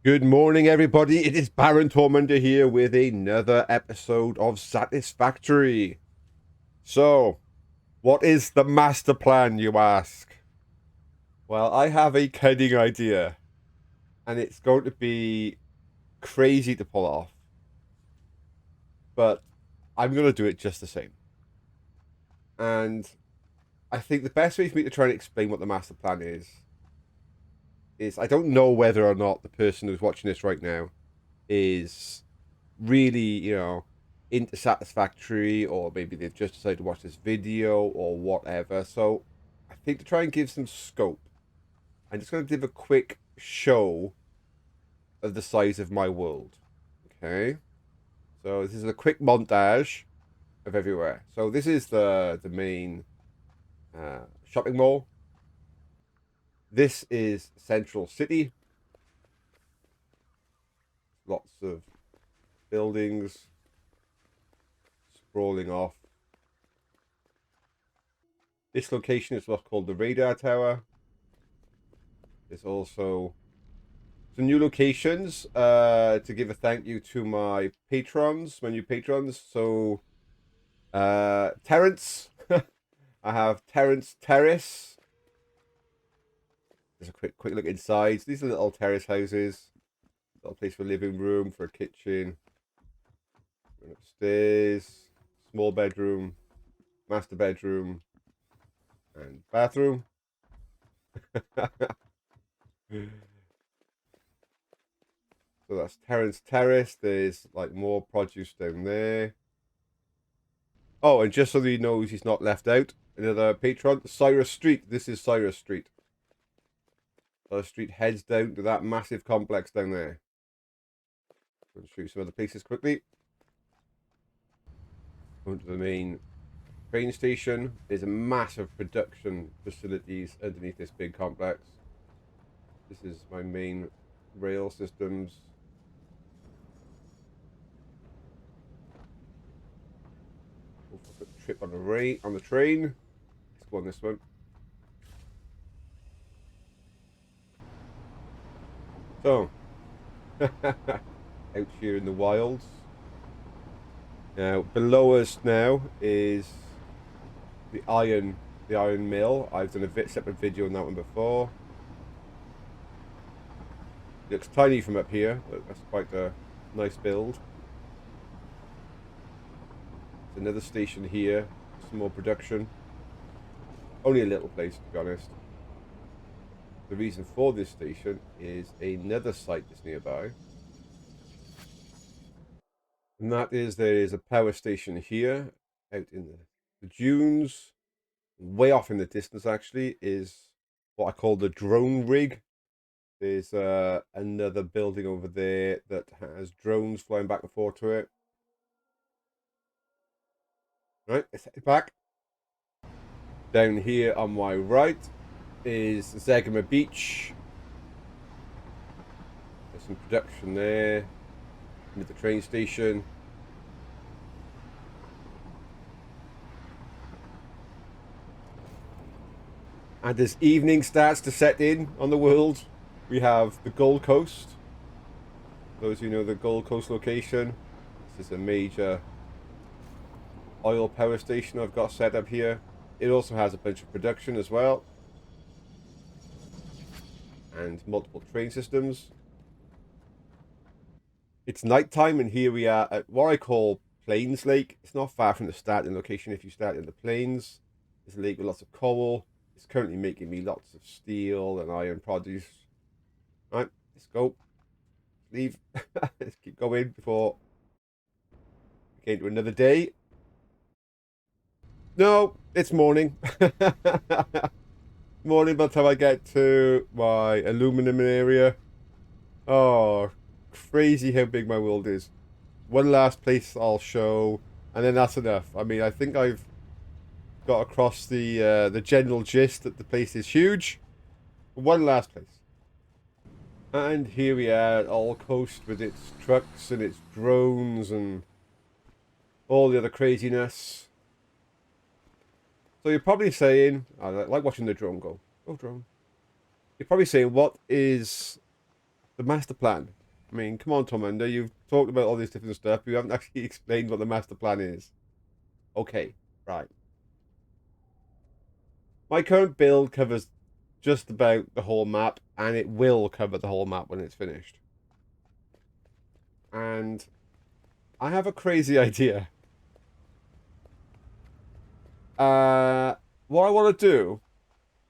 Good morning, everybody. It is Baron Tormunda here with another episode of Satisfactory. So, what is the master plan, you ask? Well, I have a cunning idea, and it's going to be crazy to pull off, but I'm going to do it just the same. And I think the best way for me to try and explain what the master plan is I don't know whether or not the person who's watching this right now is really, into Satisfactory, or maybe they've just decided to watch this video or whatever. So I think to try and give some scope, I'm just going to give a quick show of the size of my world. Okay. So this is a quick montage of everywhere. So this is the main shopping mall. This is Central City. Lots of buildings sprawling off. This location is what's called the Radar Tower. There's also some new locations to give a thank you to my patrons, my new patrons. So, Terrence. I have Terrence Terrace. There's a quick look inside. These are little terrace houses. Little place for a living room, for a kitchen. Upstairs. Small bedroom. Master bedroom. And bathroom. So that's Terrence Terrace. There's like more produce down there. Oh, and just so that he knows he's not left out, another patron, Cyrus Street. This is Cyrus Street. Cyrus Street heads down to that massive complex down there. I'm going to show you some other places quickly. Going to the main train station. There's a massive production facilities underneath this big complex. This is my main rail systems. Go for a quick trip on the train. Let's go on this one. So, out here in the wilds. Now, below us now is the iron mill. I've done a separate video on that one before. It looks tiny from up here, but that's quite a nice build. There's another station here, some more production. Only a little place, to be honest. The reason for this station is another site that's nearby. And that is, there is a power station here, out in the dunes. Way off in the distance, actually, is what I call the drone rig. There's another building over there that has drones flying back and forth to it. Right, let's head back. Down here on my right is Zegama Beach. There's some production there. With the train station. And as evening starts to set in on the world, we have the Gold Coast. Those who know the Gold Coast location. This is a major oil power station I've got set up here. It also has a bunch of production as well. And multiple train systems. It's nighttime, and here we are at what I call Plains Lake. It's not far from the starting location if you start in the plains. There's a lake with lots of coral. It's currently making me lots of steel and iron produce. Right, let's go. Leave. Let's keep going before we get into another day. No, it's morning. Morning by the time I get to my aluminum area. Oh, crazy how big my world is. One last place I'll show, and then that's enough. I mean, I think I've got across the general gist that the place is huge. One last place. And here we are at All Coast with its trucks and its drones and all the other craziness. So you're probably saying, I like watching the drone go. Oh, drone. You're probably saying, what is the master plan? I mean, come on, Tormunda, you've talked about all this different stuff, but you haven't actually explained what the master plan is. Okay, right. My current build covers just about the whole map, and it will cover the whole map when it's finished. And I have a crazy idea. What I want to do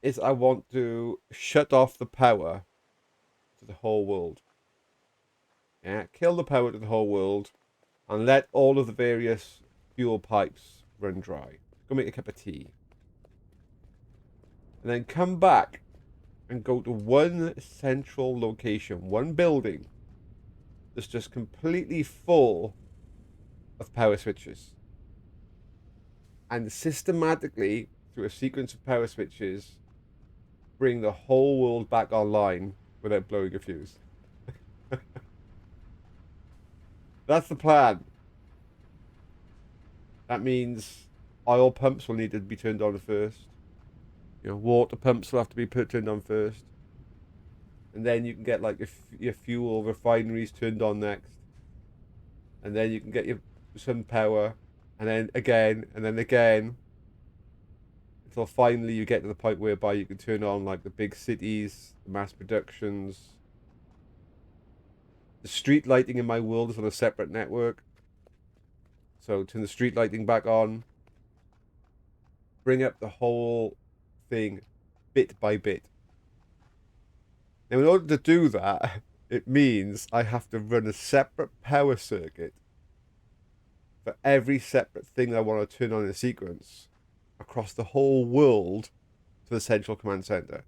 is I want to shut off the power to the whole world. Yeah, kill the power to the whole world and let all of the various fuel pipes run dry. Go make a cup of tea. And then come back and go to one central location, one building that's just completely full of power switches. And systematically, through a sequence of power switches, bring the whole world back online without blowing a fuse. That's the plan. That means oil pumps will need to be turned on first. You know, water pumps will have to be turned on first. And then you can get like your fuel refineries turned on next. And then you can get your sun power. And then again, and then again. Until finally you get to the point whereby you can turn on like the big cities, the mass productions. The street lighting in my world is on a separate network. So turn the street lighting back on. Bring up the whole thing bit by bit. Now, in order to do that, it means I have to run a separate power circuit for every separate thing I want to turn on in a sequence across the whole world to the central command center.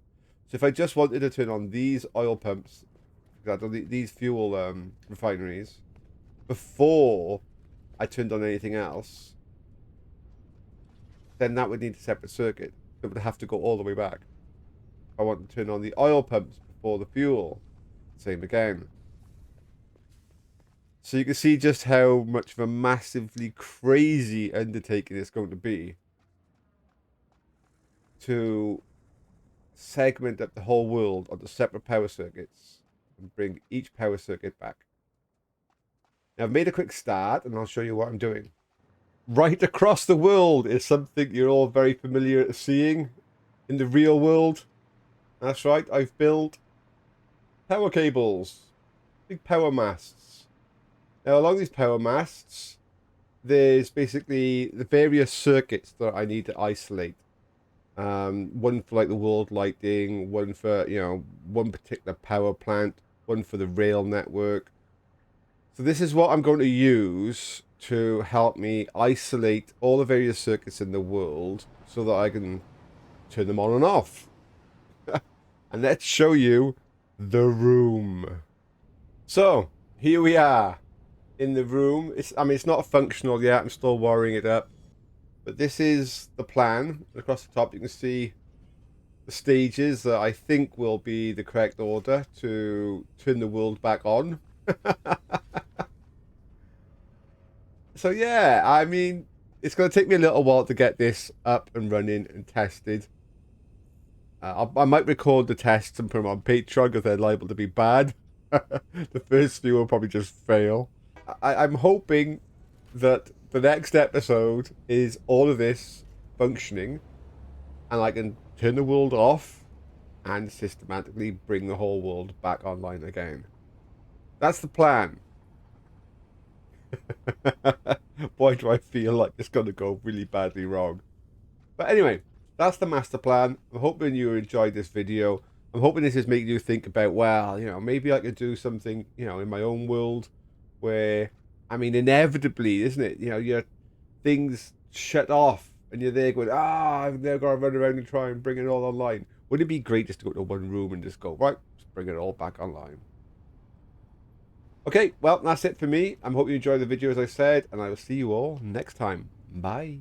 So if I just wanted to turn on these oil pumps, these fuel refineries, before I turned on anything else, then that would need a separate circuit. It would have to go all the way back. If I want to turn on the oil pumps before the fuel, same again. So you can see just how much of a massively crazy undertaking it's going to be to segment up the whole world onto separate power circuits and bring each power circuit back. Now I've made a quick start and I'll show you what I'm doing. Right across the world is something you're all very familiar with seeing in the real world. That's right, I've built power cables, big power masts. Now along these power masts, there's basically the various circuits that I need to isolate. One for like the world lighting, one for, you know, one particular power plant, one for the rail network. So this is what I'm going to use to help me isolate all the various circuits in the world so that I can turn them on and off. And let's show you the room. So here we are in the room. I mean, it's not functional yet. I'm still wiring it up. But this is the plan. Across the top, you can see the stages that I think will be the correct order to turn the world back on. So yeah, I mean, it's going to take me a little while to get this up and running and tested. I might record the tests and put them on Patreon because they're liable to be bad. The first few will probably just fail. I'm hoping that the next episode is all of this functioning and I can turn the world off and systematically bring the whole world back online again. That's the plan. Boy, do I feel like it's going to go really badly wrong. But anyway, that's the master plan. I'm hoping you enjoyed this video. I'm hoping this is making you think about, well, you know, maybe I could do something, you know, in my own world where, I mean, inevitably, isn't it? You know, your things shut off and you're there going, I've now got to run around and try and bring it all online. Wouldn't it be great just to go to one room and just go, right, just bring it all back online? Okay, well, that's it for me. I'm hoping you enjoyed the video, as I said, and I will see you all next time. Bye.